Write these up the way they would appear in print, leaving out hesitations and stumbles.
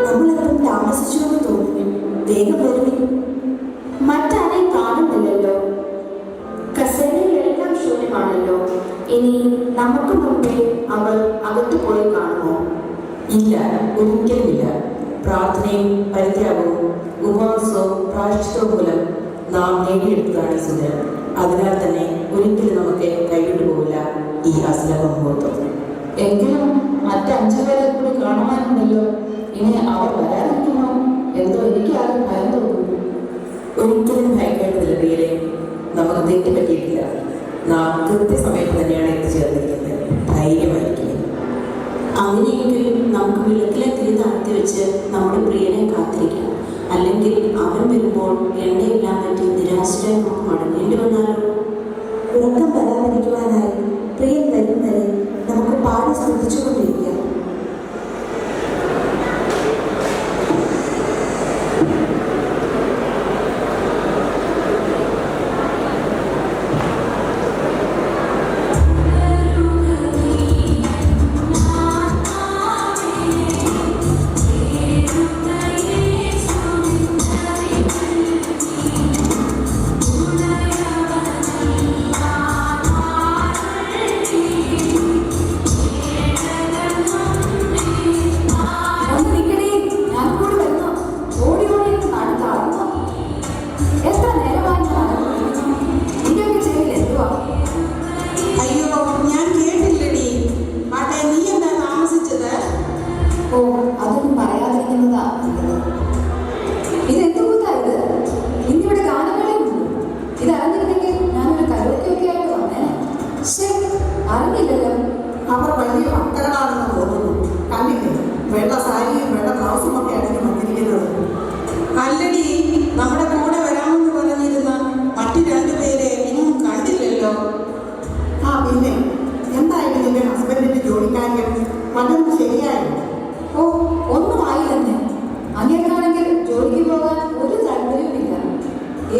നമ്മളെപ്പം താമസിച്ചു എന്ന് തോന്നി. വേഗം വരുവിൻ. മറ്റാരെയും കാണുന്നില്ലല്ലോ. കസേരയിലെല്ലാം ശൂന്യമാണല്ലോ. ഇനി നമുക്ക് മുമ്പേ അവൾ അകത്തു പോയി കാണുമോ? ഇല്ല, ഒരിക്കലുമില്ല. പ്രാർത്ഥനയും പരിത്യാഗവും ഉപവാസവും പ്രായശ്ചിത്തവും മൂലം നാം നേടിയെടുത്തതാണ് സുന്ദരം. അതിനാൽ തന്നെ ഒരിക്കലും നമുക്ക് കൈവിട്ടു പോകില്ല ഈ അശ്ലഭ മുഹൂർത്തം. എങ്കിലും മറ്റഞ്ചു പേരെ കൂടി കാണുവാനുണ്ടല്ലോ. ഇനി അവർ വരാതിരിക്കുമോ എന്തോ എനിക്ക് ആരും ഭയം തോന്നുന്നു. ഒരിക്കലും ഭയക്കേണ്ടതില്ല പ്രിയരെ. നമുക്ക് തെറ്റ് പറ്റിയിട്ടില്ല. നാം കൃത്യസമയത്ത് തന്നെയാണ് എത്തിച്ചേർന്നിരിക്കുന്നത്. ധൈര്യമായിരിക്കും. അങ്ങനെയെങ്കിൽ നമുക്ക് വിളക്കിലെ തിരി താഴ്ത്തി വെച്ച് നമ്മുടെ പ്രിയനെ കാത്തിരിക്കാം. അല്ലെങ്കിൽ അവൻ വരുമ്പോൾ എണ്ണയെല്ലാം പറ്റി നിരാശരായി നമുക്ക് മടങ്ങേണ്ടി വന്നാലോ? ഉറക്കം വരാതിരിക്കുവാനായി പ്രിയൻ വരും വരെ നമുക്ക് പാടി സ്തുതിച്ചുകൊണ്ടിരിക്കാം. ഓ, അതൊന്നും പറയാതിരിക്കുന്നതാ. ഇതെന്തുകൊണ്ടായത്? ഇന്നിവിടെ ഗാനങ്ങളേ ഉള്ളൂ. ഇതറിഞ്ഞിരുന്നെങ്കിൽ ഞാനൊരു കരോക്കെയൊക്കെ ആയിട്ട് വന്നേനെ. ശരി, അറിഞ്ഞില്ലല്ലോ. അവർ വലിയ മക്കളാണെന്ന് തോന്നുന്നു. കണ്ടില്ലേ, വെള്ള സാരിയും വെള്ള ബ്ലൗസും ഒക്കെ ആയിരിക്കും വന്നിരിക്കുന്നത്. അല്ലടി, നമ്മുടെ കൂടെ വരാമെന്ന് പറഞ്ഞിരുന്ന മറ്റു രണ്ടുപേരെ ഇനിയും കണ്ടില്ലല്ലോ. ആ പിന്നെ, എന്തായാലും നിന്റെ ഹസ്ബൻഡിന്റെ ജോലിക്കാര്യം വല്ലതും ശരിയായി? ഓ, ഒന്നും ആയില്ലെന്നെ. അങ്ങനെയാണെങ്കിൽ ജോലിക്ക് പോകാൻ ഒരു താല്പര്യമില്ല.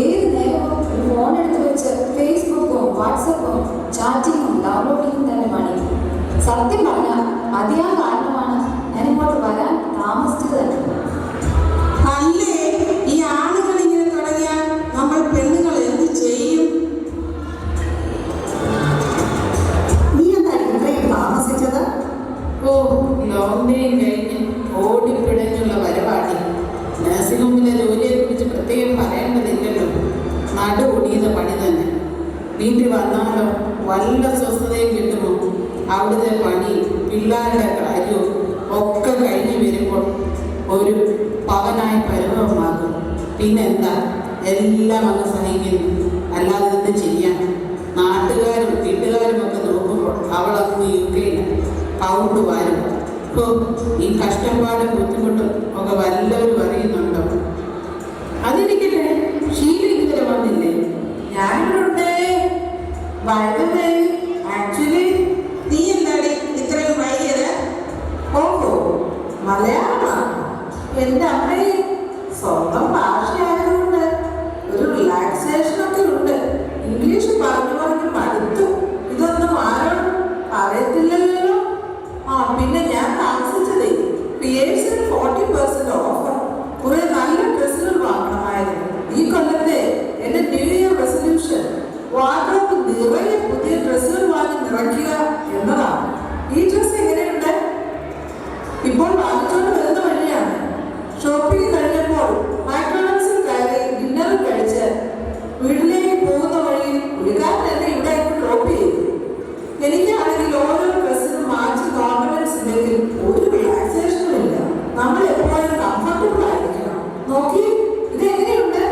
ഏത് നേരവും ഒരു ഫോൺ എടുത്ത് വെച്ച് ഫേസ്ബുക്കോ വാട്സപ്പോ ചാറ്റിങ്ങും ഡൗൺലോഡിങ്ങും തന്നെ പണി. സത്യം പറഞ്ഞാൽ അതിയാ കാരണമാണ് ഞാൻ ഇങ്ങോട്ട് വരാൻ താമസിച്ചത് തന്നെ. അല്ലേ, ഈ ആണുങ്ങൾ ഇങ്ങനെ തുടങ്ങിയാൽ നമ്മൾ പെണ്ണുങ്ങൾ എന്ത് ചെയ്യും? നീ എന്തായാലും ഇത്രയും താമസിച്ചത്? ഓ, ലോങ് ഡേ കഴിഞ്ഞ് ഓടിപ്പിടഞ്ഞുള്ള വരവാടി. നഴ്സിംഗ് ഹോമിലെ ജോലിയെ കുറിച്ച് പ്രത്യേകം പറയേണ്ടതില്ലല്ലോ. നടു ഒടിയുന്ന പണി തന്നെ. വീട്ടിൽ വന്നാലോ വല്ല സ്വസ്ഥതയും കിട്ടുമോ? അവിടുത്തെ പണി, പിള്ളേരുടെ കാര്യവും ഒക്കെ കഴിഞ്ഞ് വരുമ്പോൾ ഒരു പവനായി പരുവമാകും. പിന്നെന്താ, എല്ലാം അങ്ങ് സഹിക്കുന്നു. അല്ലാതെ എന്ത് ചെയ്യാൻ? നാട്ടുകാരും വീട്ടുകാരും ഒക്കെ നോക്കുമ്പോൾ അവളങ്ങ് യുകെയില്ല. പൗണ്ട് വാരും. ഈ കഷ്ടപ്പാടും ബുദ്ധിമുട്ടും ഒക്കെ വല്ലവരും അറിയുന്നുണ്ടോ? അതിരിക്കട്ടെ, ഷീല ഇതുവരെ വന്നില്ലേ? ഞാനിവിടെ ആക്ച്വലി നീ എന്താടി ഇത്രയും വൈകിയത്? ഓഹോ, മലയാളമാണ്. എൻ്റെ അമ്മയെ സ്വന്തം ഭാഷയായതുകൊണ്ട് ഒരു റിലാക്സേഷനൊക്കെ ഉണ്ട്. ഇംഗ്ലീഷ് പറഞ്ഞു പറഞ്ഞ് മടുത്തു. ഇതൊന്നും ആരും അറിയത്തില്ലല്ലോ. ആ പിന്നെ ഞാൻ താമസിച്ചതേ പിയേഴ്സിന് 40% ഓഫർ. കുറെ നല്ല ഡ്രസ്സുകൾ വാങ്ങണമായിരുന്നു. ഈ കൊല്ലത്തെ എൻ്റെ ന്യൂ ഇയർ റെസൊല്യൂഷൻ വാർഡ്രോബ് നിറയെ പുതിയ ഡ്രസ്സുകൾ വാങ്ങി നിറയ്ക്കുക എന്നതാണ്. ഈ ഡ്രസ്സ് എങ്ങനെയുണ്ട്? ഇപ്പോൾ വാങ്ങിച്ചോണ്ട് വരുന്ന വഴിയാണ്. ഷോപ്പിംഗ് കഴിഞ്ഞപ്പോൾ മൈക്രോഡ്സിൽ കയറി ഡിന്നർ കഴിച്ച് വീട്ടിലേക്ക് പോകുന്ന വഴിയിൽ പുള്ളിക്കാരൻ എന്നെ ഇവിടെ ഡ്രോപ്പ് ചെയ്തു. എനിക്കാണെങ്കിൽ ഓരോ ഡ്രസ്സിനും മാച്ച് ഓർണമെന്റ്സ് ഇല്ലെങ്കിൽ ഒരു റിലാക്സേഷനും ഇല്ല. നമ്മൾ എപ്പോഴും കംഫർട്ടബിൾ ആയിരിക്കണം. നോക്കി, ഇത് എങ്ങനെയുണ്ട്?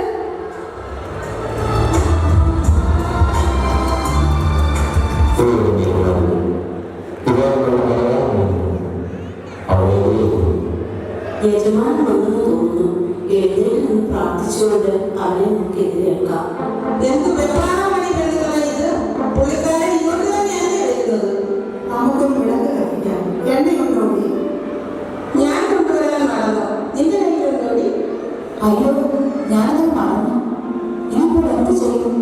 യജമാനൻ വന്നെന്ന് തോന്നുന്നു. എഴുന്നേറ്റ് നിന്ന് പ്രാർത്ഥിച്ചുകൊണ്ട് അവരെ നമുക്ക് എതിരേൽക്കാം. എന്ത് വെപ്പാണി പെണ്ണുകളെ ഇത്? പുള്ളിക്കാരൻ ഇങ്ങോട്ട് തന്നെയാണ് വരുന്നത്. നമുക്കും വിളക്ക് കത്തിക്കാം. എണ്ണയുണ്ടോടി? ഞാൻ കൊണ്ടുവരാൻ മറന്നോ? നിന്റെ കയ്യിലുണ്ടോടി? അയ്യോ, ഞാനത് മറന്നു. ഞാനിപ്പോൾ എന്ത് ചെയ്യും?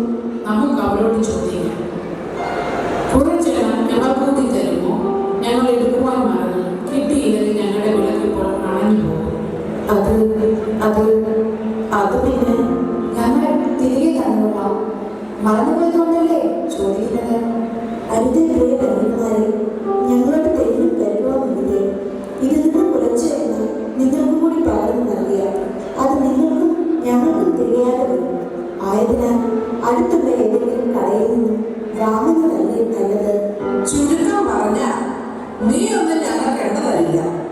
നമുക്ക് അവരോട് ചോദിക്കാം. കുറച്ചെല്ലാം ഞങ്ങൾ കൂട്ടി നീ ഒന്നും ഞങ്ങൾക്ക് എണ്ണ തരില്ല.